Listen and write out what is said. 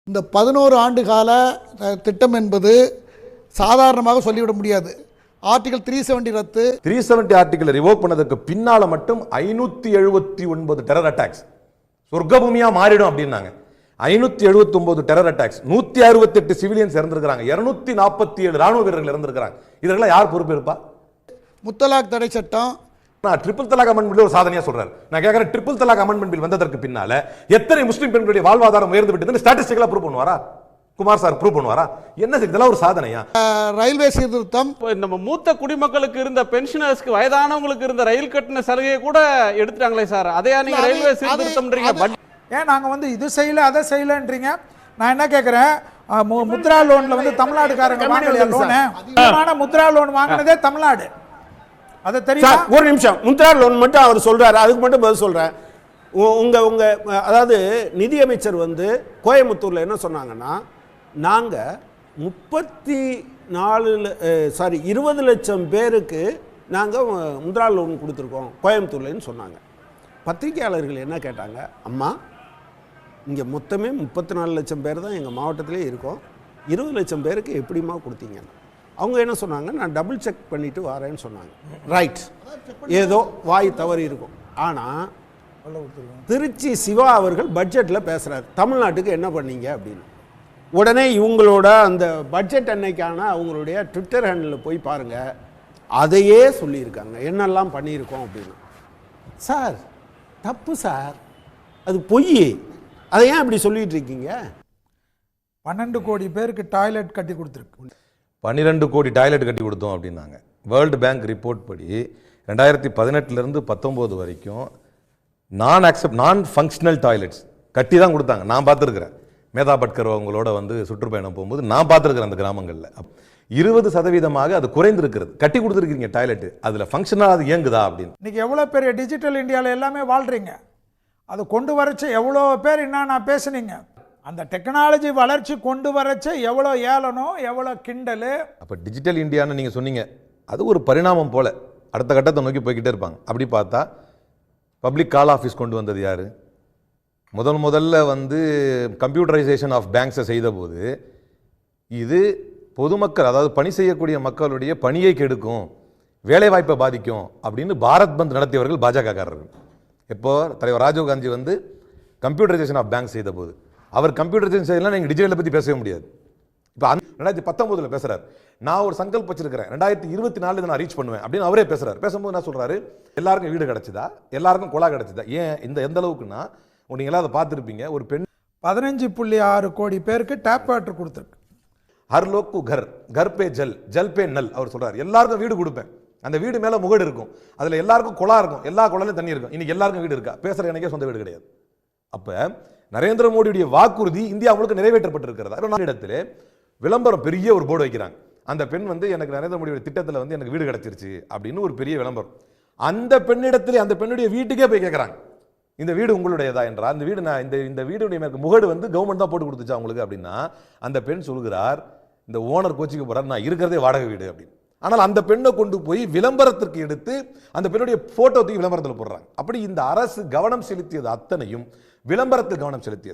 இந்த 11 ஆண்டு கால திட்டம் என்பது சாதாரணமாக சொல்லிவிட முடியாது. ஆர்டிகல் 370 ரத்து. 370 ஆர்டிகல் ரிவோக் பண்ணதுக்கு பின்னால மட்டும் 579 டெரர் அட்டாக்ஸ் சொர்க்கபூமியா மாறிடும் அப்படின்னாங்க. 579 டெரர் அட்டாக்ஸ், 168 சிவிலியன்ஸ் இறந்திருக்காங்க, 247 ராணுவ வீரர்கள் இறந்திருக்காங்க. இதெல்லாம் யார் பொறுப்பு இருப்பா? முத்தலாக் தடை சட்டம், ட்ரிபிள் தலாக் அமெண்ட்மெண்ட் ஒரு சாதனையா சொல்றாரு. நான் கேக்குறேன், ட்ரிபிள் தலாக் அமெண்ட்மெண்ட் பில் வந்ததற்கு பின்னால எத்தனை முஸ்லிம் பெண்களுடைய வாழ்வாதாரம் உயர்ந்து விட்டதுன்னு ஸ்டாட்டிஸ்டிக்கலா ப்ரூவ் பண்ணுவாரா? குமார் சார் ப்ரூவ் பண்ணுவாரா? என்ன இதெல்லாம் ஒரு சாதனையா? ரயில்வே சீர்திருத்தம், நம்ம மூத்த குடிமக்களுக்கு இருந்த பென்ஷனர்ஸ்க்கு, வயதானவங்களுக்கு இருந்த ரயில் கட்டண சலுகையை கூட எடுத்துட்டாங்களே சார். அதையா நீங்க ரயில்வே சீர்திருத்தம்ன்றீங்க? ஏன் நாங்க இது செய்யல அதை செய்யலன்றீங்க? நான் என்ன கேட்கிறேன், முத்ரா லோன்ல தமிழ்நாடுக்காரங்க வாங்கலையா லோன்? முத்ரா லோன் வாங்கினதே தமிழ்நாடு. அது தெரியும். ஒரு நிமிஷம், முத்ரா லோன் மட்டும் அவர் சொல்றாரு, அதுக்கு மட்டும் பதில் சொல்றேன். உங்க அதாவது நிதியமைச்சர் கோயம்புத்தூர்ல என்ன சொன்னாங்கன்னா, நாங்க 20 லட்சம் பேருக்கு நாங்க முத்ரா லோன் கொடுத்துருக்கோம் கோயம்புத்தூர்லன்னு சொன்னாங்க. பத்திரிகையாளர்கள் என்ன கேட்டாங்க, அம்மா இங்கே மொத்தமே 34 லட்சம் பேர் தான் எங்கள் மாவட்டத்திலே இருக்கோம், 20 லட்சம் பேருக்கு எப்படிமா கொடுத்தீங்க? அவங்க என்ன சொன்னாங்க, நான் டபுள் செக் பண்ணிட்டு வரேன்னு சொன்னாங்க. ரைட், ஏதோ வாய் தவறி இருக்கும். ஆனால் திருச்சி சிவா அவர்கள் பட்ஜெட்டில் பேசுகிறார், தமிழ்நாட்டுக்கு என்ன பண்ணீங்க அப்படின்னு. உடனே இவங்களோட அந்த பட்ஜெட் அன்னைக்கான அவங்களுடைய ட்விட்டர் ஹேண்டில் போய் பாருங்கள், அதையே சொல்லியிருக்காங்க, என்னெல்லாம் பண்ணியிருக்கோம் அப்படின்னு. சார் தப்பு சார், அது பொய். அதை ஏன் அப்படி சொல்லிட்டு இருக்கீங்க? 12 கோடி பேருக்கு டாய்லெட் கட்டி கொடுத்துருக்கு. 12 கோடி டாய்லெட் கட்டி கொடுத்தோம் அப்படின்னாங்க. வேர்ல்டு பேங்க் ரிப்போர்ட் படி 2018 19 வரைக்கும் நான் ஃபங்க்ஷனல் டாய்லெட்ஸ் கட்டி தான் கொடுத்தாங்க. நான் பார்த்துருக்கிறேன், மேதா பட்கர் அவங்களோட சுற்றுப்பயணம் போகும்போது நான் பார்த்துருக்கிறேன். அந்த கிராமங்களில் 20% அது குறைந்திருக்கிறது. கட்டி கொடுத்துருக்கீங்க டாய்லெட், அதில் ஃபங்க்ஷனாக அது இயங்குதா அப்படின்னு. இன்னைக்கு எவ்வளோ பெரிய டிஜிட்டல் இந்தியாவில் எல்லாமே வாழ்றீங்க, அதை கொண்டு வரச்ச எவ்வளோ பேர் நான் பேசுனீங்க, அந்த டெக்னாலஜி வளர்ச்சி கொண்டு வரச்ச எவ்வளோ ஏளனம், எவ்வளோ கிண்டல். அப்போ டிஜிட்டல் இந்தியான்னு நீங்கள் சொன்னீங்க, அது ஒரு பரிணாமம் போல அடுத்த கட்டத்தை நோக்கி போய்கிட்டே இருப்பாங்க. அப்படி பார்த்தா பப்ளிக் கால் ஆஃபீஸ் கொண்டு வந்தது யார்? முதல்ல கம்ப்யூட்டரைசேஷன் ஆஃப் பேங்க்ஸை செய்த போது இது பொதுமக்கள், அதாவது பணி செய்யக்கூடிய மக்களுடைய பணியை கெடுக்கும், வேலைவாய்ப்பை பாதிக்கும் அப்படின்னு பாரத் பந்த் நடத்தியவர்கள் பாஜகக்காரர்கள். இப்போ தலைவர் ராஜீவ்காந்தி கம்ப்யூட்டரைசேஷன் ஆஃப் பேங்க் செய்த போது அவர் கம்ப்யூட்டரைசேஷன் செய்யலாம், நீங்கள் டிஜிட்டலை பற்றி பேசவே முடியாது. இப்போ 2019 பேசுகிறார், நான் ஒரு சங்கல்பம் வச்சிருக்கிறேன், 2024 நான் ரீச் பண்ணுவேன் அப்படின்னு அவரே பேசுகிறார். பேசும்போது என்ன சொல்கிறாரு, எல்லாருக்கும் வீடு கிடச்சிதா, எல்லாருக்கும் குழா கிடச்சிதா? ஏன் எந்த அளவுக்குன்னா, நீங்கள் எல்லாம் அதை பார்த்துருப்பீங்க, ஒரு பெண் 15.6 கோடி பேருக்கு டேப் வாட்டர் கொடுத்துருக்கு. ஹர் லோக்கு கர் பே ஜல் பே நல். அவர் சொல்றார், எல்லாருக்கும் வீடு கொடுப்பேன், அந்த வீடு மேல முகடு இருக்கும், அதுல எல்லாருக்கும் குழா இருக்கும், எல்லா குழாலையும் தண்ணி இருக்கும். இன்னைக்கு எல்லாருக்கும் வீடு இருக்கா? பேசுற எனக்கே சொந்த வீடு கிடையாது. அப்ப நரேந்திர மோடியுடைய வாக்குறுதி இந்தியா முழுக்க நிறைவேற்றப்பட்டிருக்கிறது. இடத்துல விளம்பரம் பெரிய ஒரு போர்டு வைக்கிறாங்க, அந்த பெண் எனக்கு நரேந்திர மோடியுடைய திட்டத்தில் எனக்கு வீடு கிடைச்சிருச்சு அப்படின்னு ஒரு பெரிய விளம்பரம். அந்த பெண்ணிடத்திலே, அந்த பெண்ணுடைய வீட்டுக்கே போய் கேட்கறாங்க, இந்த வீடு உங்களுடையதா என்றால், இந்த வீடு நான் இந்த வீடுடைய முகடு கவர்மெண்ட் தான் போட்டு கொடுத்துச்சா உங்களுக்கு அப்படின்னா, அந்த பெண் சொல்கிறார், இந்த ஓனர் கோச்சிக்கு போறார், நான் இருக்கிறதே வாடகை வீடு அப்படின்னு. ஆனால் அந்த பெண்ணை கொண்டு போய் விளம்பரத்திற்கு எடுத்து அந்த பெண்ணுடைய போட்டோ தூக்கி விளம்பரத்தில் போடுறாங்க. அப்படி இந்த அரசு கவனம் செலுத்தியது அத்தனையும் விளம்பரத்தில் கவனம் செலுத்தியது.